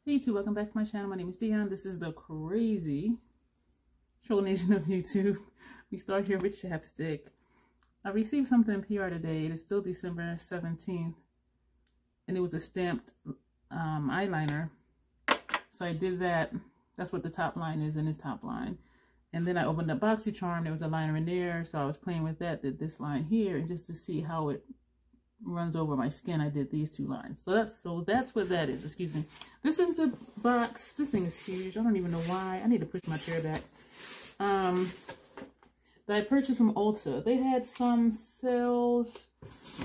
Hey YouTube, welcome back to my channel. My name is Dion. This is the crazy troll nation of YouTube. We start here with Chapstick. I received something in PR today. It is still December 17th. And it was a stamped eyeliner. So I did that. That's what the top line is in this top line. And then I opened up BoxyCharm. There was a liner in there. So I was playing with that. Did this line here. And just to see how it runs over my skin, I did these two lines. So that's what that is. Excuse me. This is the box. This thing is huge. I don't even know why. I need to push my chair back. That I purchased from Ulta. They had some sales,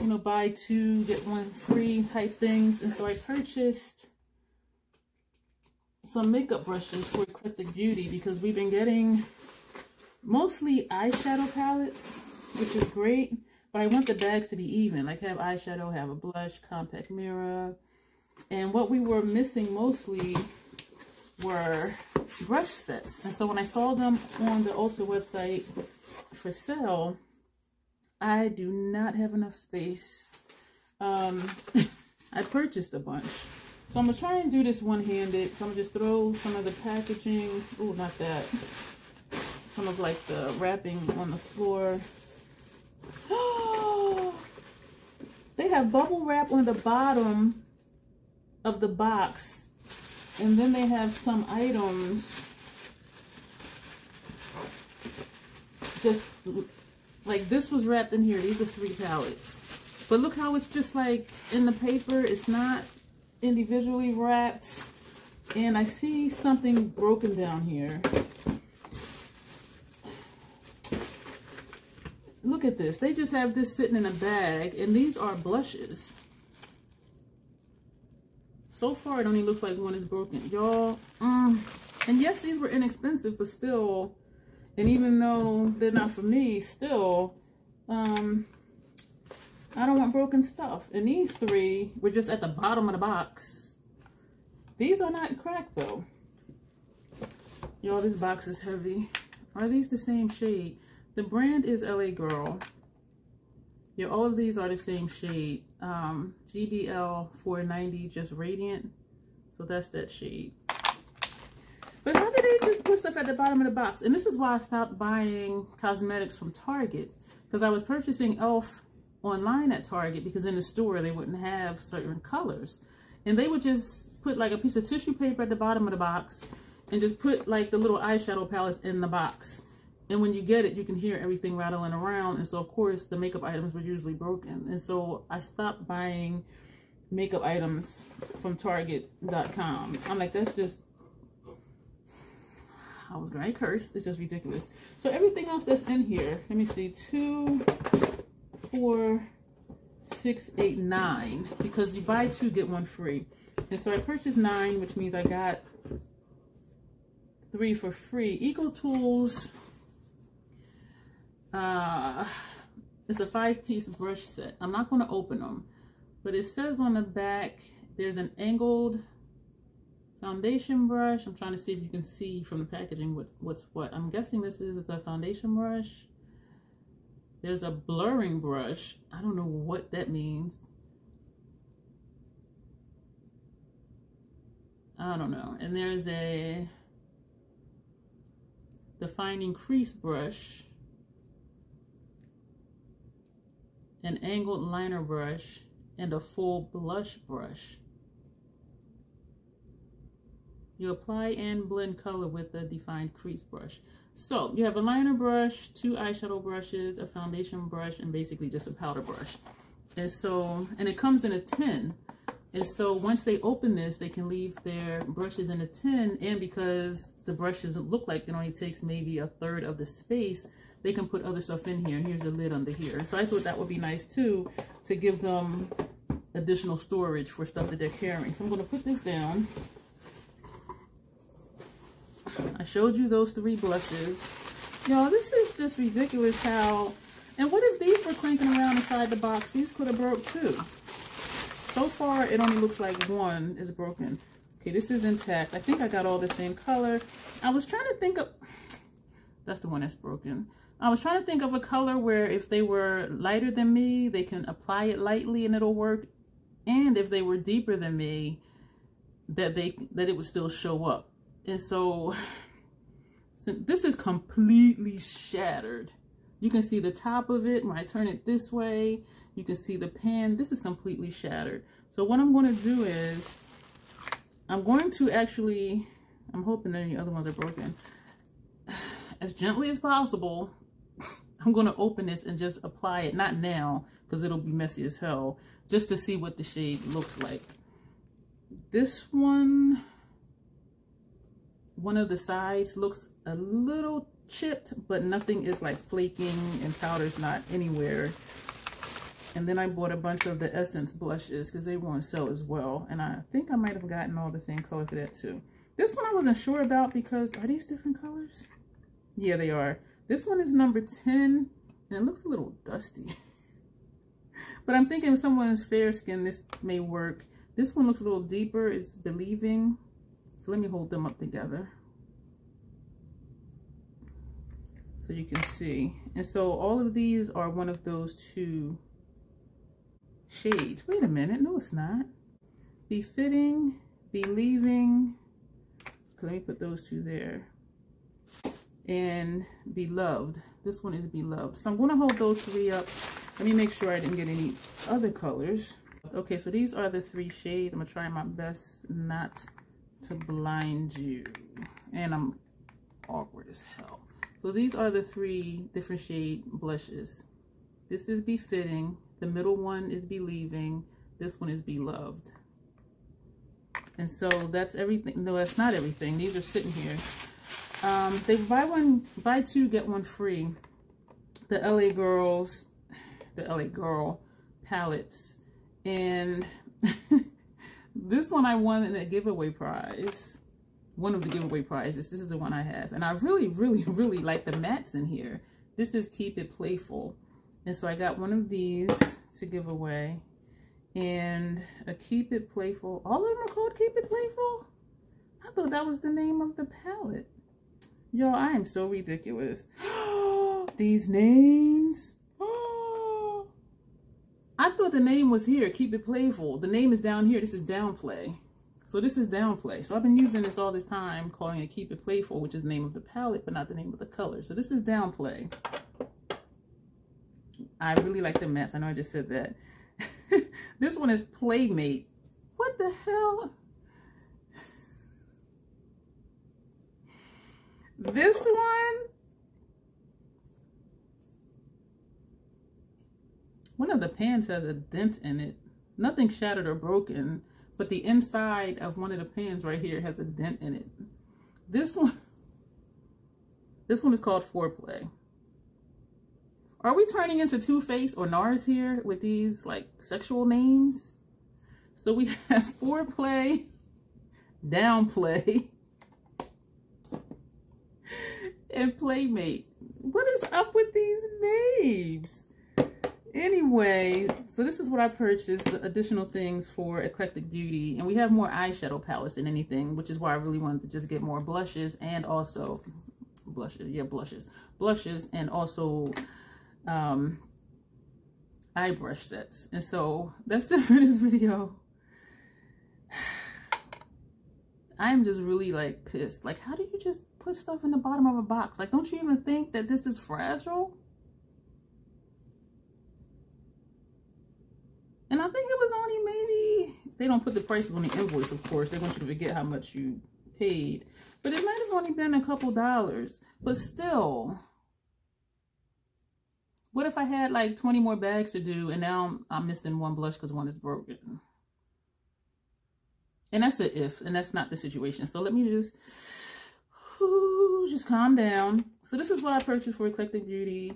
you know, buy two get one free type things, and so I purchased some makeup brushes for Eclectic Beauty because we've been getting mostly eyeshadow palettes, which is great. But I want the bags to be even, like have eyeshadow, have a blush, compact mirror. And what we were missing mostly were brush sets. And so when I saw them on the Ulta website for sale, I do not have enough space. I purchased a bunch. So I'm going to try and do this one-handed. So I'm going to just throw some of the packaging, oh, not that, some of like the wrapping on the floor. They have bubble wrap on the bottom of the box, and then they have some items just like this was wrapped in here. These are 3 pallets, but look how it's just like in the paper. It's not individually wrapped, and I see something broken down here. Look at this. They just have this sitting in a bag, and these are blushes. So far, it only looks like one is broken, y'all. And yes, these were inexpensive, but still, and even though they're not for me, still, I don't want broken stuff. And these 3 were just at the bottom of the box. These are not cracked, though. Y'all, this box is heavy. Are these the same shade? The brand is LA Girl. Yeah, all of these are the same shade. GBL 490, just radiant. So that's that shade. But how did they just put stuff at the bottom of the box? And this is why I stopped buying cosmetics from Target. Because I was purchasing e.l.f. online at Target because in the store they wouldn't have certain colors. And they would just put like a piece of tissue paper at the bottom of the box and just put like the little eyeshadow palettes in the box. And when you get it, you can hear everything rattling around. And so, of course, the makeup items were usually broken. And so I stopped buying makeup items from Target.com. I'm like, that's just, I was going to curse. It's just ridiculous. So everything else that's in here, let me see, 2, 4, 6, 8, 9. Because you buy 2, get 1 free. And so I purchased 9, which means I got 3 for free. Eco Tools. It's a 5-piece brush set. I'm not going to open them, but it says on the back there's an angled foundation brush. I'm trying to see if you can see from the packaging what's what. I'm guessing this is the foundation brush. There's a blurring brush. I don't know what that means. I don't know. And there's a defining crease brush, an angled liner brush, and a full blush brush. You apply and blend color with the defined crease brush. So you have a liner brush, 2 eyeshadow brushes, a foundation brush, and basically just a powder brush. And so, and it comes in a tin. And so once they open this, they can leave their brushes in a tin. And because the brushes look like it only takes maybe 1/3 of the space, they can put other stuff in here. And here's a lid under here. So I thought that would be nice too, to give them additional storage for stuff that they're carrying. So I'm going to put this down. I showed you those 3 blushes. Y'all, this is just ridiculous how, and what if these were cranking around inside the box? These could have broke too. So far, it only looks like 1 is broken. Okay, this is intact. I think I got all the same color. I was trying to think of, that's the one that's broken. I was trying to think of a color where if they were lighter than me, they can apply it lightly and it'll work. And if they were deeper than me, that it would still show up. And so this is completely shattered. You can see the top of it when I turn it this way. You can see the pan. This is completely shattered. So what I'm going to do is I'm going to actually, I'm hoping that any other ones are broken, as gently as possible. I'm going to open this and just apply it, not now because it'll be messy as hell, just to see what the shade looks like. This one of the sides looks a little chipped, but nothing is like flaking and powder's not anywhere. And then I bought a bunch of the Essence blushes because they were on sale as well. And I think I might have gotten all the same color for that too. This one I wasn't sure about because, are these different colors? Yeah, they are. This one is number 10 and it looks a little dusty. But I'm thinking if someone's fair skin, this may work. This one looks a little deeper. It's Believing. So let me hold them up together so you can see. And so all of these are one of those two shades. Wait a minute. No, it's not. Befitting, Believing. Let me put those two there. And Beloved. This one is Beloved. So I'm going to hold those three up. Let me make sure I didn't get any other colors. Okay, so these are the three shades. I'm going to try my best not to blind you. And I'm awkward as hell. So these are the three different shade blushes. This is Befitting. The middle one is Believing. This one is Beloved. And so that's everything. No, that's not everything. These are sitting here. They buy two, get one free. The LA Girl palettes. And this one I won in a giveaway prize. One of the giveaway prizes. This is the one I have. And I really, really, really like the mattes in here. This is Keep It Playful. And so I got one of these to give away. And a Keep It Playful. All of them are called Keep It Playful? I thought that was the name of the palette. Yo, I am so ridiculous. These names. I thought the name was here, Keep It Playful. The name is down here. This is Downplay. So this is Downplay. So I've been using this all this time, calling it Keep It Playful, which is the name of the palette, but not the name of the color. So this is Downplay. I really like the mattes. I know I just said that. This one is Playmate. What the hell? This one of the pans has a dent in it. Nothing shattered or broken, but the inside of one of the pans right here has a dent in it. This one is called Foreplay. Are we turning into Too-Faced or NARS here with these like sexual names? So we have Foreplay, Downplay, and Playmate. What is up with these names? Anyway, so this is what I purchased, the additional things for Eclectic Beauty. And we have more eyeshadow palettes than anything, which is why I really wanted to just get more blushes and also blushes. Yeah, blushes. Blushes and also eye brush sets. And so that's it for this video. I'm just really like pissed. Like, how do you just put stuff in the bottom of a box? Like, don't you even think that this is fragile? And I think it was only maybe, they don't put the prices on the invoice, of course. They want you to forget how much you paid. But it might have only been a couple dollars. But still, what if I had like 20 more bags to do and now I'm missing one blush because one is broken? And that's an if, and that's not the situation. So let me just calm down. So this is what I purchased for Eclectic Beauty.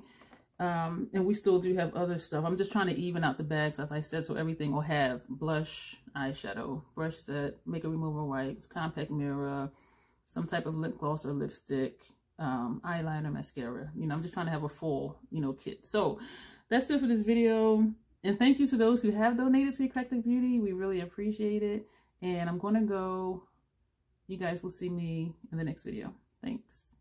And we still do have other stuff. I'm just trying to even out the bags, as I said, so everything will have blush, eyeshadow, brush set, makeup remover wipes, compact mirror, some type of lip gloss or lipstick, eyeliner, mascara. You know, I'm just trying to have a full, you know, kit. So that's it for this video. And thank you to those who have donated to Eclectic Beauty. We really appreciate it. And I'm going to go. You guys will see me in the next video. Thanks.